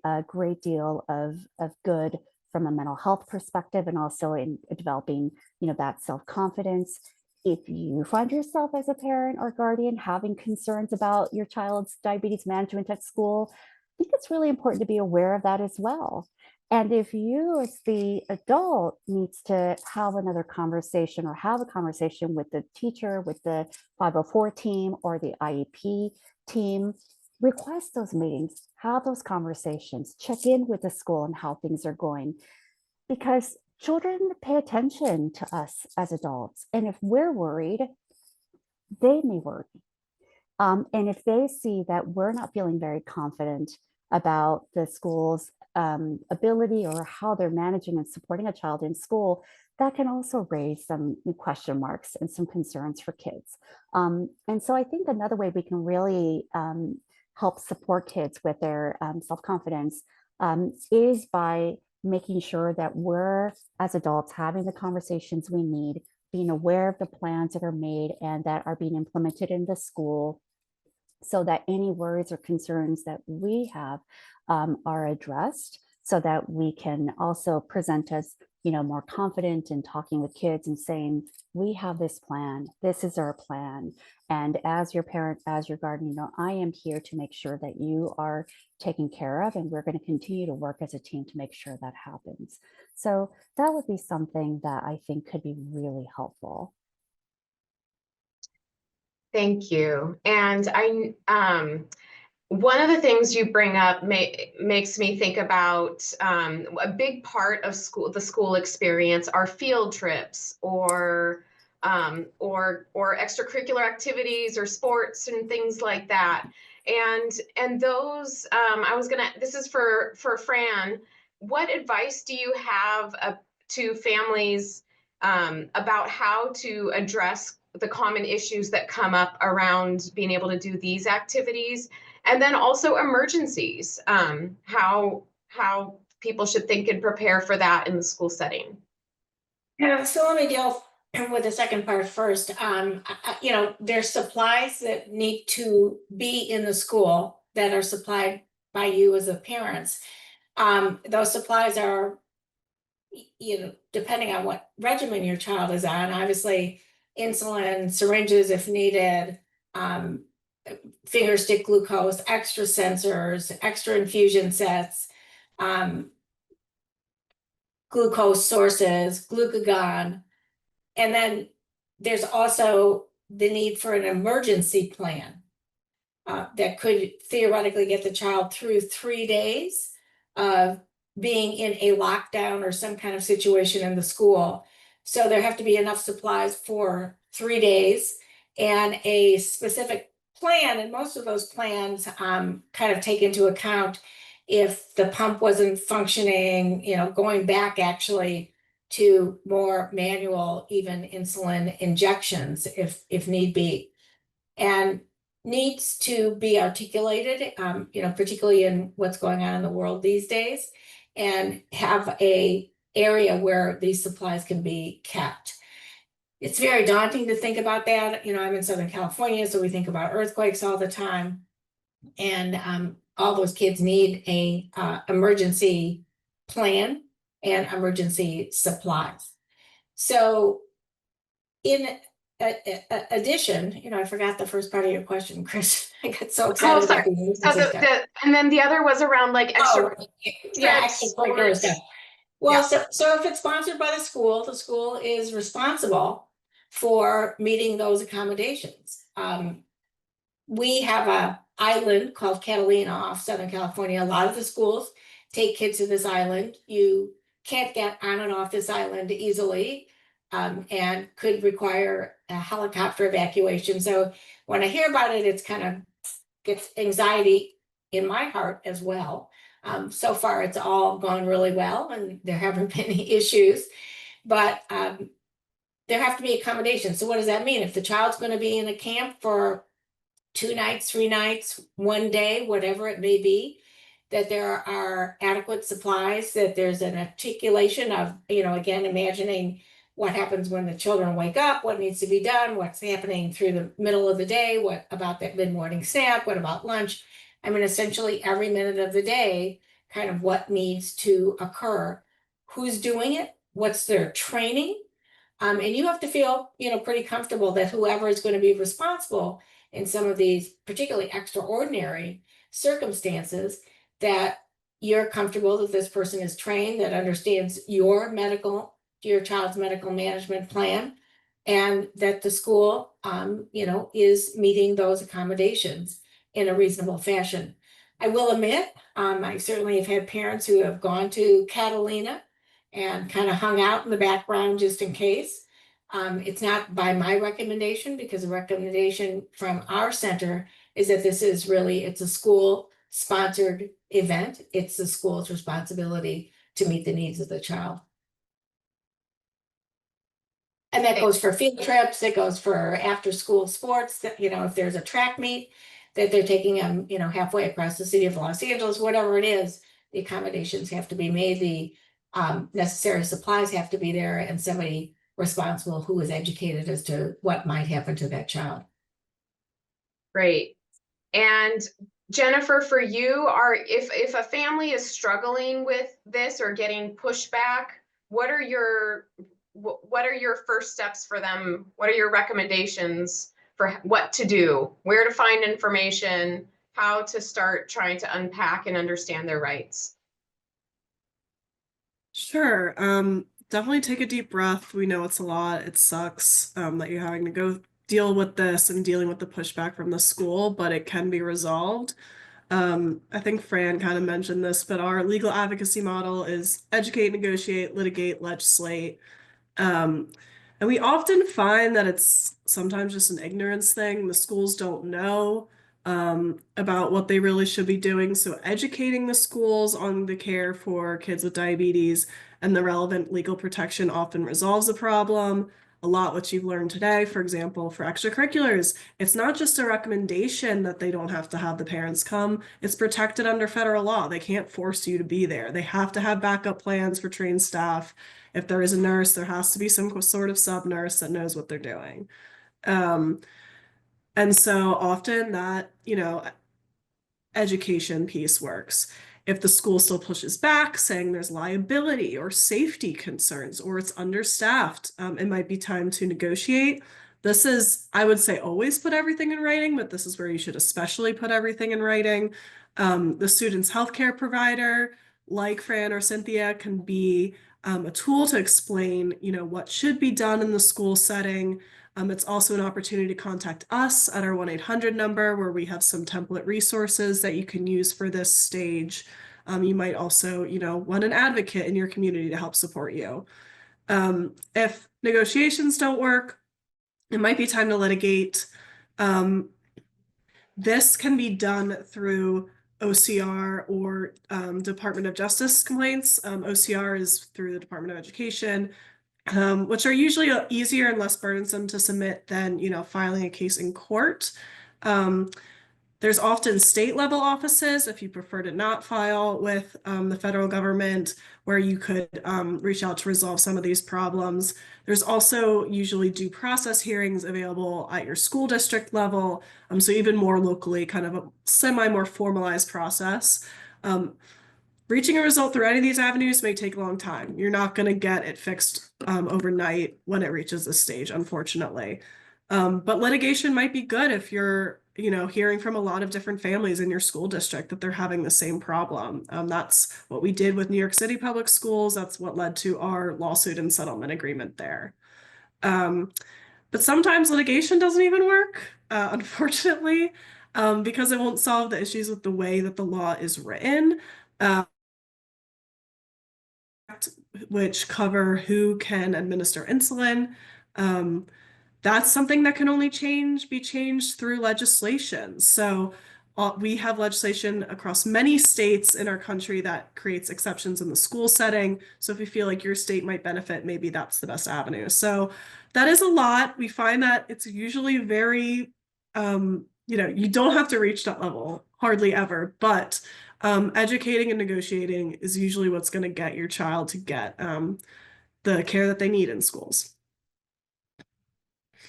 a great deal of good from a mental health perspective, and also in developing, that self-confidence. If you find yourself as a parent or guardian having concerns about your child's diabetes management at school, I think it's really important to be aware of that as well. And if you, as the adult, needs to have another conversation or have a conversation with the teacher, with the 504 team or the IEP team, request those meetings, have those conversations, check in with the school and how things are going. Because children pay attention to us as adults. And if we're worried, they may worry. And if they see that we're not feeling very confident about the school's ability or how they're managing and supporting a child in school, that can also raise some question marks and some concerns for kids. And so I think another way we can really help support kids with their self-confidence is by making sure that we're, as adults, having the conversations we need, being aware of the plans that are made and that are being implemented in the school, so that any worries or concerns that we have are addressed, so that we can also present as more confident in talking with kids and saying, we have this plan, this is our plan. And as your parent, as your guardian, I am here to make sure that you are taken care of, and we're going to continue to work as a team to make sure that happens. So that would be something that I think could be really helpful. Thank you. And one of the things you bring up makes me think about a big part of the school experience are field trips or extracurricular activities or sports and things like that. And those, this is for Fran. What advice do you have to families about how to address the common issues that come up around being able to do these activities? And then also emergencies, how people should think and prepare for that in the school setting. Yeah, so let me deal with the second part first. There's supplies that need to be in the school that are supplied by you as the parents. Those supplies are, depending on what regimen your child is on, obviously insulin, syringes if needed, finger stick glucose, extra sensors, extra infusion sets, glucose sources, glucagon. And then there's also the need for an emergency plan that could theoretically get the child through 3 days of being in a lockdown or some kind of situation in the school. So there have to be enough supplies for 3 days and a specific plan. And most of those plans kind of take into account if the pump wasn't functioning, going back actually to more manual, even insulin injections if need be. And needs to be articulated, particularly in what's going on in the world these days, and have a area where these supplies can be kept. It's very daunting to think about that. I'm in Southern California, so we think about earthquakes all the time. And all those kids need a emergency plan and emergency supplies. So in addition, I forgot the first part of your question, Chris. I got so excited. Sorry. And then the other was around like extra. Extracurricular stuff. Well, yeah. So if it's sponsored by the school is responsible for meeting those accommodations. We have an island called Catalina off Southern California. A lot of the schools take kids to this island. You can't get on and off this island easily. and could require a helicopter evacuation. So when I hear about it, it's kind of gets anxiety in my heart as well. So far, it's all gone really well, and there haven't been any issues, but there have to be accommodations. So what does that mean? If the child's going to be in a camp for 2 nights, 3 nights, 1 day, whatever it may be, that there are adequate supplies, that there's an articulation of, again, imagining what happens when the children wake up, what needs to be done, what's happening through the middle of the day, what about that mid-morning snack, what about lunch? I mean, essentially every minute of the day, kind of what needs to occur, who's doing it, what's their training, and you have to feel, pretty comfortable that whoever is going to be responsible in some of these particularly extraordinary circumstances, that you're comfortable that this person is trained, that understands your child's medical management plan, and that the school, is meeting those accommodations in a reasonable fashion. I will admit, I certainly have had parents who have gone to Catalina and kind of hung out in the background just in case. It's not by my recommendation, because the recommendation from our center is that this is really, it's a school-sponsored event. It's the school's responsibility to meet the needs of the child. And that goes for field trips, it goes for after-school sports, that, if there's a track meet, that they're taking them, halfway across the city of Los Angeles, whatever it is, the accommodations have to be made, the necessary supplies have to be there, and somebody responsible who is educated as to what might happen to that child. Great. And Jennifer, for you, if a family is struggling with this or getting pushback, what are your first steps for them? What are your recommendations for what to do, where to find information, how to start trying to unpack and understand their rights? Sure. Definitely take a deep breath. We know it's a lot. It sucks that you're having to go deal with this and dealing with the pushback from the school, but it can be resolved. I think Fran kind of mentioned this, but our legal advocacy model is educate, negotiate, litigate, legislate. And we often find that it's sometimes just an ignorance thing. The schools don't know about what they really should be doing. So educating the schools on the care for kids with diabetes and the relevant legal protection often resolves the problem. A lot what you've learned today, for example, for extracurriculars, it's not just a recommendation that they don't have to have the parents come. It's protected under federal law. They can't force you to be there. They have to have backup plans for trained staff. If there is a nurse, there has to be some sort of sub-nurse that knows what they're doing. And so often that, education piece works. If the school still pushes back, saying there's liability or safety concerns or it's understaffed, it might be time to negotiate. This is, I would say, always put everything in writing, but this is where you should especially put everything in writing. The student's healthcare provider, like Fran or Cynthia, can be a tool to explain, what should be done in the school setting. It's also an opportunity to contact us at our 1-800 number, where we have some template resources that you can use for this stage. You might also, want an advocate in your community to help support you. If negotiations don't work, it might be time to litigate. This can be done through OCR or Department of Justice complaints. OCR is through the Department of Education, which are usually easier and less burdensome to submit than, filing a case in court. There's often state level offices, if you prefer to not file with the federal government, where you could reach out to resolve some of these problems. There's also usually due process hearings available at your school district level. So even more locally, kind of a more formalized process. Reaching a result through any of these avenues may take a long time. You're not going to get it fixed overnight when it reaches this stage, unfortunately. But litigation might be good if you're, hearing from a lot of different families in your school district that they're having the same problem. That's what we did with New York City Public Schools. That's what led to our lawsuit and settlement agreement there. But sometimes litigation doesn't even work, unfortunately, because it won't solve the issues with the way that the law is written. which cover who can administer insulin. That's something that can only be changed through legislation. So we have legislation across many states in our country that creates exceptions in the school setting. So if you feel like your state might benefit, maybe that's the best avenue. So that is a lot. We find that it's usually very, you don't have to reach that level hardly ever, but educating and negotiating is usually what's going to get your child to get the care that they need in schools.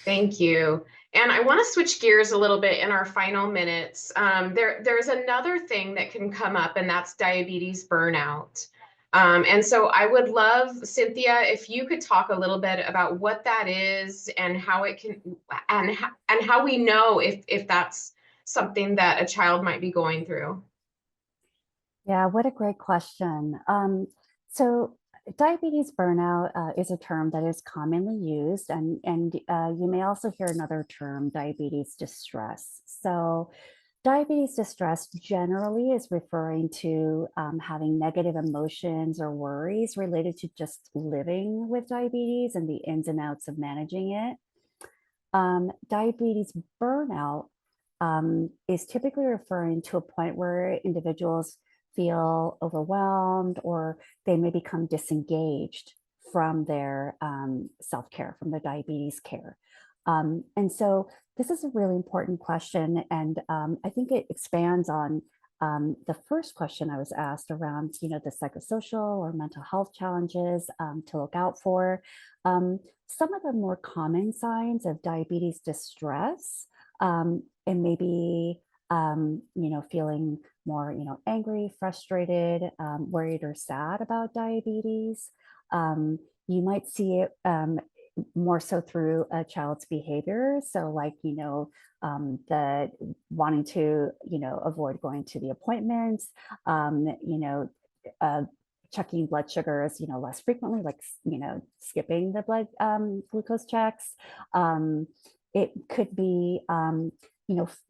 Thank you. And I want to switch gears a little bit in our final minutes. There's another thing that can come up, and that's diabetes burnout. And so I would love, Cynthia, if you could talk a little bit about what that is and how it can, and how we know if that's something that a child might be going through. Yeah, what a great question. So diabetes burnout is a term that is commonly used, and you may also hear another term, diabetes distress. So diabetes distress generally is referring to having negative emotions or worries related to just living with diabetes and the ins and outs of managing it. Diabetes burnout is typically referring to a point where individuals feel overwhelmed, or they may become disengaged from their self-care, from their diabetes care. And so this is a really important question. And I think it expands on the first question I was asked around, the psychosocial or mental health challenges to look out for. Some of the more common signs of diabetes distress, and maybe feeling more, angry, frustrated, worried, or sad about diabetes. You might see it more so through a child's behavior. So like, the wanting to, avoid going to the appointments, checking blood sugars, less frequently, like, skipping the blood glucose checks. It could be,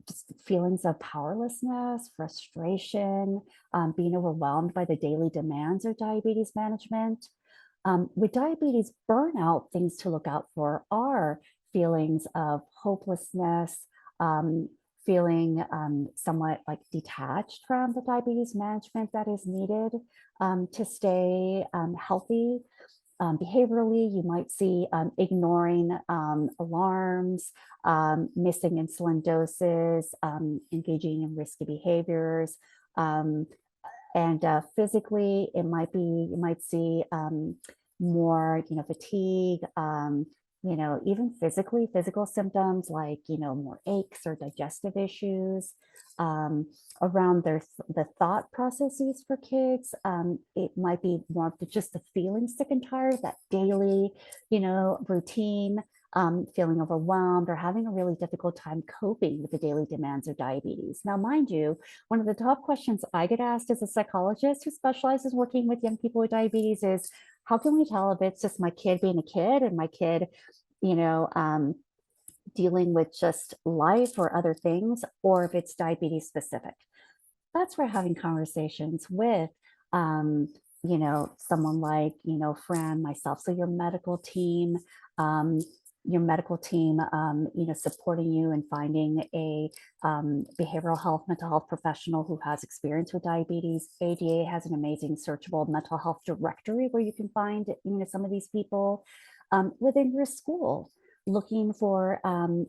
just feelings of powerlessness, frustration, being overwhelmed by the daily demands of diabetes management. With diabetes burnout, things to look out for are feelings of hopelessness, feeling somewhat like detached from the diabetes management that is needed to stay healthy. Behaviorally, you might see ignoring alarms, missing insulin doses, engaging in risky behaviors. And physically, you might see more, fatigue, even physical symptoms like, more aches or digestive issues. Around the thought processes for kids, it might be more of just the feeling sick and tired, that daily, routine, feeling overwhelmed or having a really difficult time coping with the daily demands of diabetes. Now, mind you, one of the top questions I get asked as a psychologist who specializes working with young people with diabetes is, how can we tell if it's just my kid being a kid and my kid, dealing with just life or other things, or if it's diabetes specific? That's where having conversations with, someone like, Fran, myself, so your medical team, supporting you and finding a behavioral health, mental health professional who has experience with diabetes. ADA has an amazing searchable mental health directory where you can find, some of these people within your school, looking for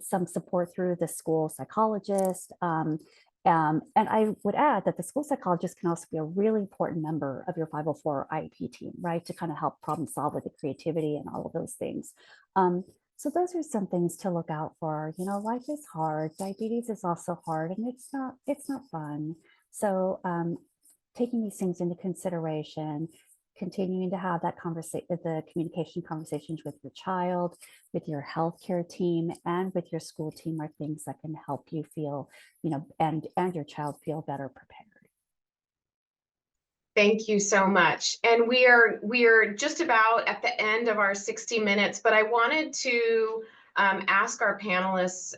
some support through the school psychologist. And I would add that the school psychologist can also be a really important member of your 504 IEP team, right? To kind of help problem solve with the creativity and all of those things. So those are some things to look out for. Life is hard. Diabetes is also hard, and it's not fun. So taking these things into consideration, continuing to have that the communication conversations with your child, with your healthcare team, and with your school team are things that can help you feel, and your child feel better prepared. Thank you so much. And we are just about at the end of our 60 minutes, but I wanted to ask our panelists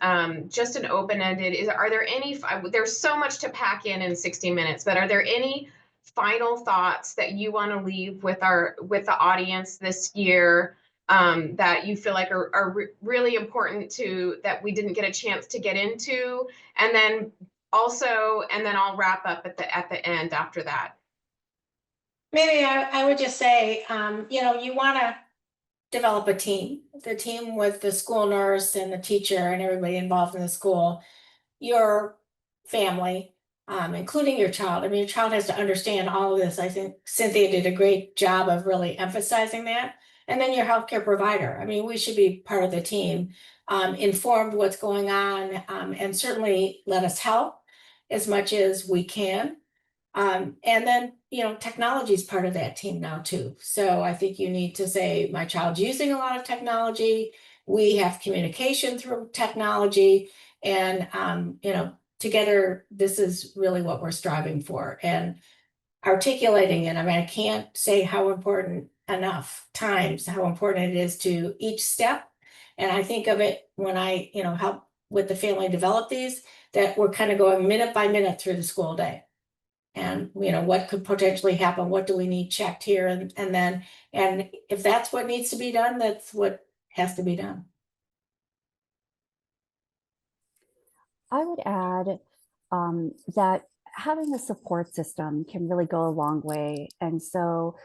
just an open-ended, are there any, there's so much to pack in 60 minutes, but are there any final thoughts that you want to leave with the audience this year, that you feel like are really important that we didn't get a chance to get into, and then I'll wrap up at the end after that. Maybe I would just say, you want to develop the team with the school nurse and the teacher and everybody involved in the school, your family, including your child. I mean, your child has to understand all of this. I think Cynthia did a great job of really emphasizing that. And then your healthcare provider. I mean, we should be part of the team, informed what's going on, and certainly let us help as much as we can. And then, technology is part of that team now too. So I think you need to say, my child's using a lot of technology. We have communication through technology, and, together, this is really what we're striving for, and articulating it. I mean, I can't say how important how important it is to each step. And I think of it when I, help with the family develop these, that we're kind of going minute by minute through the school day. And, what could potentially happen? What do we need checked here? And if that's what needs to be done, that's what has to be done. I would add that having a support system can really go a long way. And so,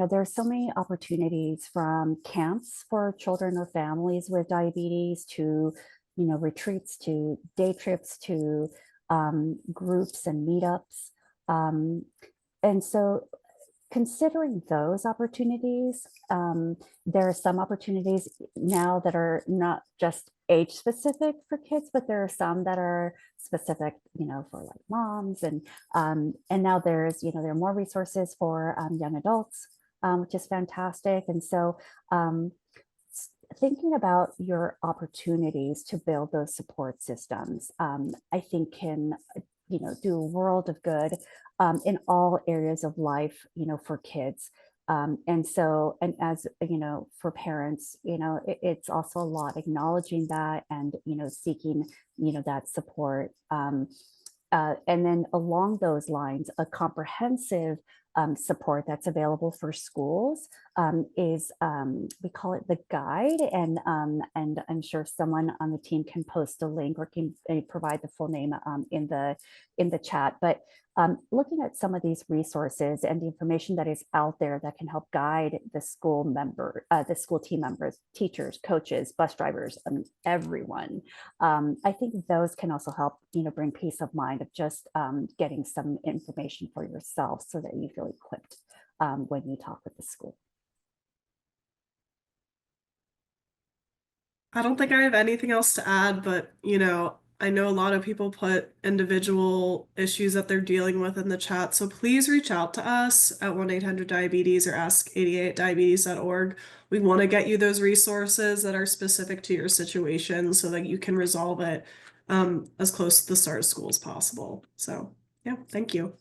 there's so many opportunities, from camps for children or families with diabetes to, retreats, to day trips, to groups and meetups. And so considering those opportunities, there are some opportunities now that are not just age specific for kids, but there are some that are specific, for like moms, and now there's, there are more resources for young adults, which is fantastic. And so thinking about your opportunities to build those support systems, I think can, do a world of good in all areas of life, for kids. And as, for parents, it's also a lot acknowledging that, and, seeking, that support. And then along those lines, a comprehensive support that's available for schools is, we call it the guide, and I'm sure someone on the team can post a link or can provide the full name in the chat. But looking at some of these resources and the information that is out there that can help guide the school team members, teachers, coaches, bus drivers, everyone. I think those can also help, bring peace of mind of just getting some information for yourself, so that you feel equipped when you talk with the school. I don't think I have anything else to add, but, I know a lot of people put individual issues that they're dealing with in the chat. So please reach out to us at 1-800-DIABETES or ask88diabetes.org. We want to get you those resources that are specific to your situation so that you can resolve it as close to the start of school as possible. So yeah, thank you.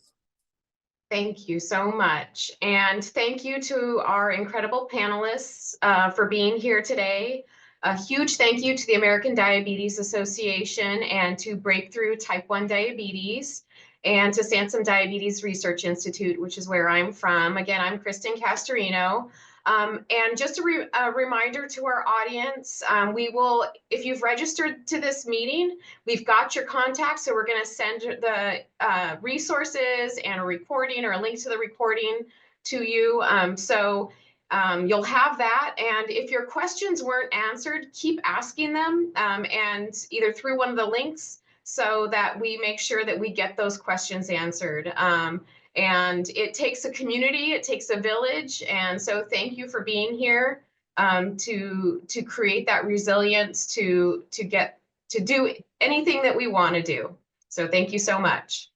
Thank you so much. And thank you to our incredible panelists for being here today. A huge thank you to the American Diabetes Association and to Breakthrough Type 1 Diabetes, and to Sansum Diabetes Research Institute, which is where I'm from. Again, I'm Kristin Castorino. And just a reminder to our audience, if you've registered to this meeting, we've got your contact. So we're going to send the resources and a recording or a link to the recording to you. You'll have that. And if your questions weren't answered, keep asking them, and either through one of the links, so that we make sure that we get those questions answered. And it takes a community, it takes a village. And so thank you for being here to create that resilience to do anything that we want to do. So thank you so much.